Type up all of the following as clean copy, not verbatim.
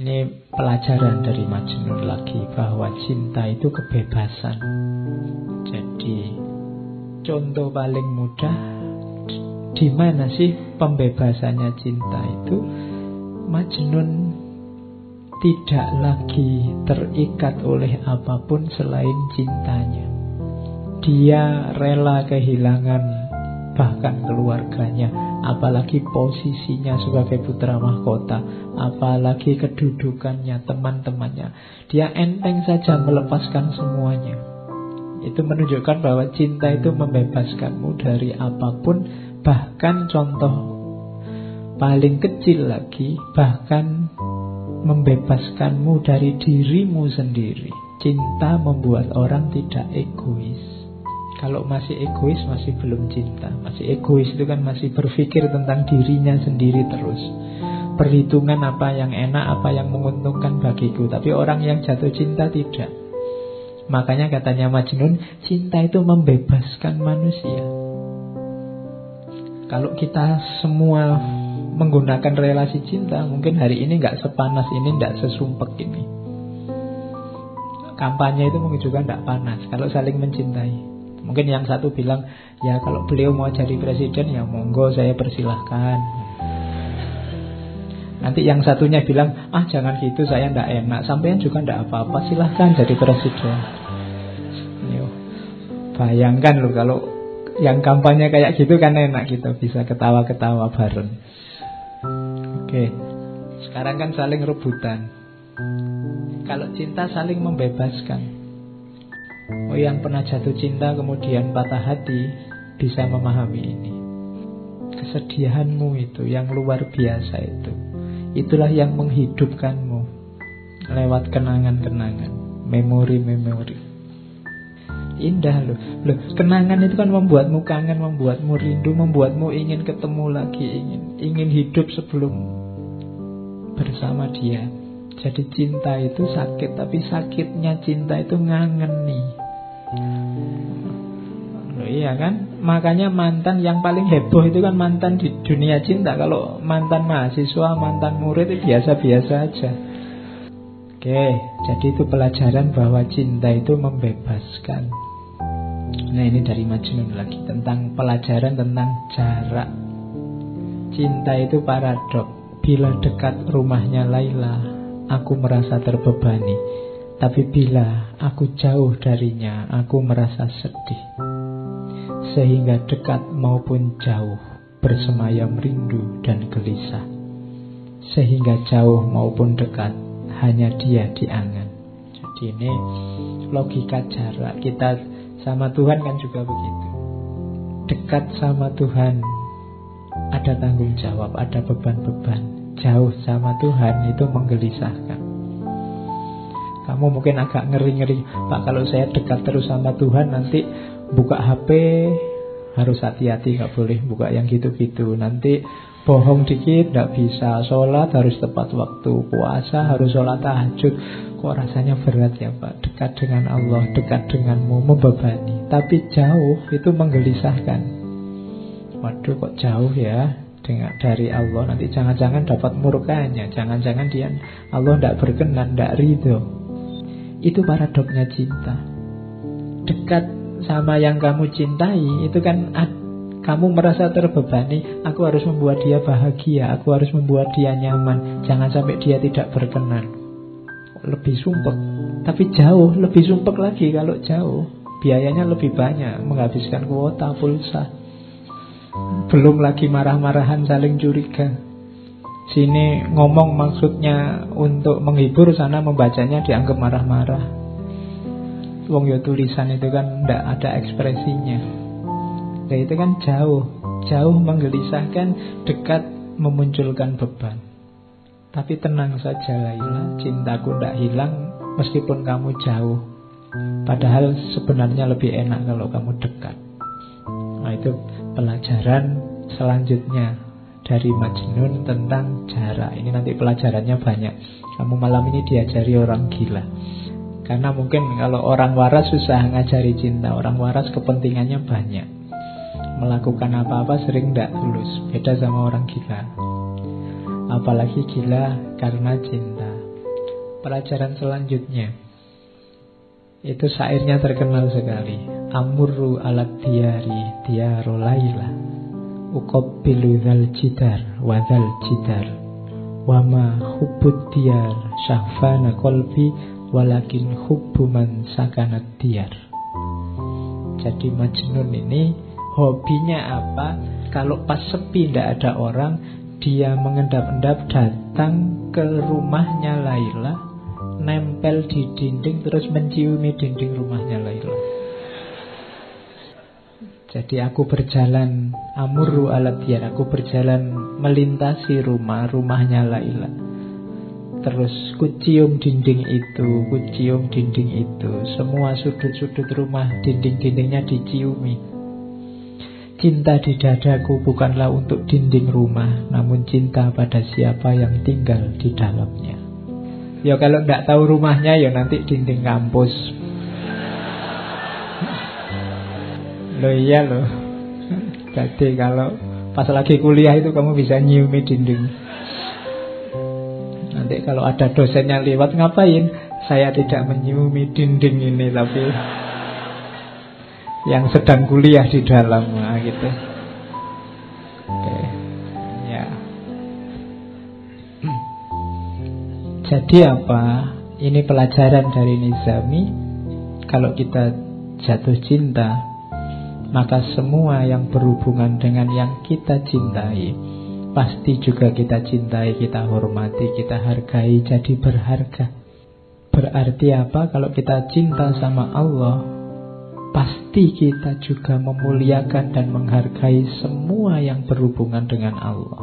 Ini pelajaran dari Majnun lagi, bahwa cinta itu kebebasan. Jadi contoh paling mudah, di mana sih pembebasannya cinta itu? Majnun tidak lagi terikat oleh apapun selain cintanya. Dia rela kehilangan bahkan keluarganya, apalagi posisinya sebagai putra mahkota, apalagi kedudukannya, teman-temannya. Dia enteng saja melepaskan semuanya. Itu menunjukkan bahwa cinta itu membebaskanmu dari apapun. Bahkan contoh paling kecil lagi, bahkan membebaskanmu dari dirimu sendiri. Cinta membuat orang tidak egois. Kalau masih egois, masih belum cinta. Masih egois itu kan masih berpikir tentang dirinya sendiri terus. Perhitungan apa yang enak, apa yang menguntungkan bagiku. Tapi orang yang jatuh cinta tidak. Makanya katanya Majnun, cinta itu membebaskan manusia. Kalau kita semua menggunakan relasi cinta, mungkin hari ini nggak sepanas ini, nggak sesumpek ini. Kampanye itu mungkin juga nggak panas kalau saling mencintai. Mungkin yang satu bilang, ya kalau beliau mau jadi presiden, ya monggo saya persilahkan. Nanti yang satunya bilang, jangan gitu, saya ndak enak. Sampean juga ndak apa-apa, silahkan jadi presiden. Yo, bayangkan loh kalau yang kampanye kayak gitu kan enak, kita bisa ketawa-ketawa bareng. Oke, sekarang kan saling rebutan. Kalau cinta saling membebaskan. Oh, yang pernah jatuh cinta kemudian patah hati bisa memahami ini. Kesedihanmu itu yang luar biasa itu, itulah yang menghidupkanmu lewat kenangan-kenangan, memori-memori. Indah loh. Kenangan itu kan membuatmu kangen, membuatmu rindu, membuatmu ingin ketemu lagi, ingin hidup sebelum bersama dia. Jadi cinta itu sakit, tapi sakitnya cinta itu ngangeni. Loh, iya kan? Makanya mantan yang paling heboh itu kan mantan di dunia cinta. Kalau mantan mahasiswa, mantan murid itu biasa-biasa aja. Oke, jadi itu pelajaran bahwa cinta itu membebaskan. Nah, ini dari Majnun lagi, tentang pelajaran tentang jarak. Cinta itu paradok. Bila dekat rumahnya Laila, aku merasa terbebani. Tapi bila aku jauh darinya, aku merasa sedih. Sehingga dekat maupun jauh, bersemayam rindu dan gelisah. Sehingga jauh maupun dekat, hanya dia di angan. Jadi ini logika jarak. Kita sama Tuhan kan juga begitu. Dekat sama Tuhan ada tanggung jawab, ada beban-beban. Jauh sama Tuhan itu menggelisahkan. Kamu mungkin agak ngeri-ngeri, Pak, kalau saya dekat terus sama Tuhan, nanti buka HP harus hati-hati, gak boleh buka yang gitu-gitu. Nanti bohong dikit gak bisa, sholat harus tepat waktu, puasa harus sholat tahajud. Kok rasanya berat ya Pak? Dekat dengan Allah, dekat denganmu, membebani. Tapi jauh itu menggelisahkan. Waduh, kok jauh ya dari Allah, nanti jangan-jangan dapat murkanya, jangan-jangan dia Allah tidak berkenan, tidak ridho. Itu paradoknya cinta. Dekat sama yang kamu cintai, itu kan kamu merasa terbebani. Aku harus membuat dia bahagia, aku harus membuat dia nyaman, jangan sampai dia tidak berkenan. Lebih sumpek. Tapi jauh, lebih sumpek lagi kalau jauh. Biayanya lebih banyak, menghabiskan kuota, pulsa. Belum lagi marah-marahan, saling curiga. Sini ngomong maksudnya untuk menghibur, sana membacanya dianggap marah-marah. Wong yo tulisan itu kan ndak ada ekspresinya. Nah, itu kan jauh. Jauh menggelisahkan, dekat memunculkan beban. Tapi tenang saja Laila, cintaku ndak hilang meskipun kamu jauh. Padahal sebenarnya lebih enak kalau kamu dekat. Nah, itu pelajaran selanjutnya dari Majnun tentang jarak. Ini nanti pelajarannya banyak. Kamu malam ini diajari orang gila. Karena mungkin kalau orang waras susah ngajari cinta. Orang waras kepentingannya banyak. Melakukan apa-apa sering tidak tulus. Beda sama orang gila. Apalagi gila karena cinta. Pelajaran selanjutnya, itu syairnya terkenal sekali. Amurru alat diyari diyaru layla, uqabbilu dhal jidar wa dhal jidar, wa ma hubbud diyar syahfana qalbi, walakin hubbu man sakanat diyar. Jadi Majnun ini hobinya apa? Kalau pas sepi tidak ada orang, dia mengendap-endap datang ke rumahnya Laila, nempel di dinding terus menciumi dinding rumahnya Laila. Jadi aku berjalan amurru alat diyar, aku berjalan melintasi rumahnya Laila. Terus kucium dinding itu, kucium dinding itu. Semua sudut-sudut rumah, dinding-dindingnya diciumi. Cinta di dadaku bukanlah untuk dinding rumah, namun cinta pada siapa yang tinggal di dalamnya. Ya kalau tidak tahu rumahnya, ya nanti dinding kampus. Loh iya loh. Jadi kalau pas lagi kuliah itu kamu bisa nyiumi dinding. Nanti kalau ada dosennya lewat, ngapain? Saya tidak menyiumi dinding ini, tapi yang sedang kuliah di dalam, gitu. Oke. Ya. Jadi apa? Ini pelajaran dari Nizami. Kalau kita jatuh cinta, maka semua yang berhubungan dengan yang kita cintai pasti juga kita cintai, kita hormati, kita hargai, jadi berharga. Berarti apa? Kalau kita cinta sama Allah, pasti kita juga memuliakan dan menghargai semua yang berhubungan dengan Allah.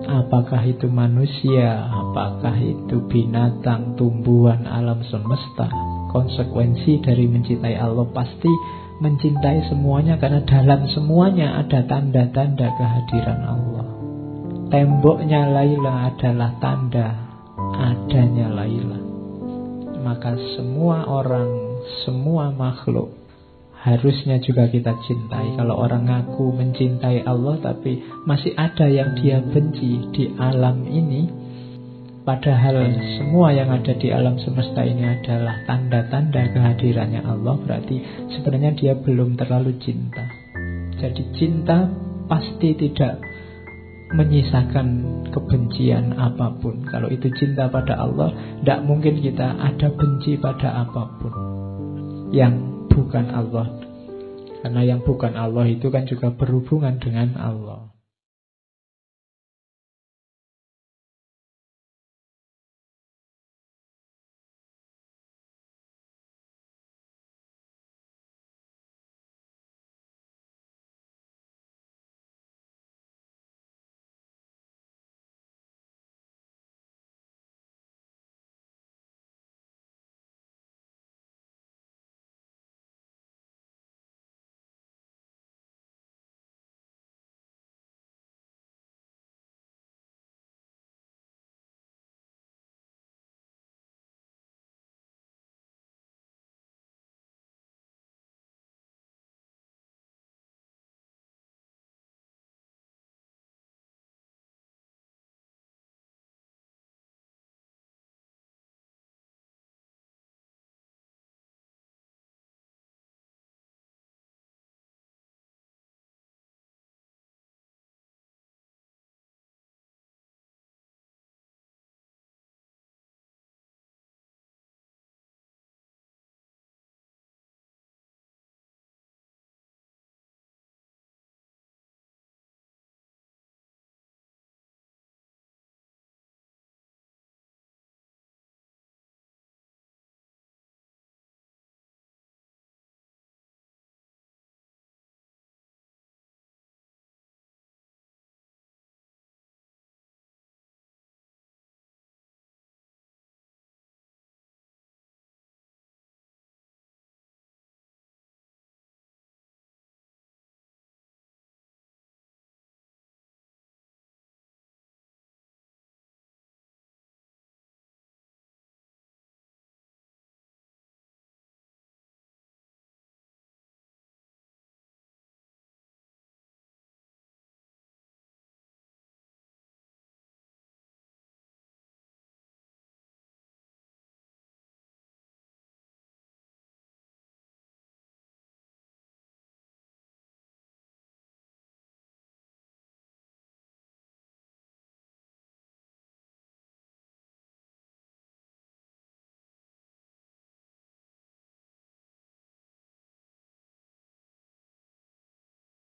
Apakah itu manusia, apakah itu binatang, tumbuhan, alam semesta. Konsekuensi dari mencintai Allah pasti mencintai semuanya, karena dalam semuanya ada tanda-tanda kehadiran Allah. Temboknya Laila adalah tanda adanya Laila. Maka semua orang, semua makhluk harusnya juga kita cintai. Kalau orang ngaku mencintai Allah tapi masih ada yang dia benci di alam ini, padahal semua yang ada di alam semesta ini adalah tanda-tanda kehadirannya Allah, berarti sebenarnya dia belum terlalu cinta. Jadi cinta pasti tidak menyisakan kebencian apapun. Kalau itu cinta pada Allah, tidak mungkin kita ada benci pada apapun yang bukan Allah. Karena yang bukan Allah itu kan juga berhubungan dengan Allah.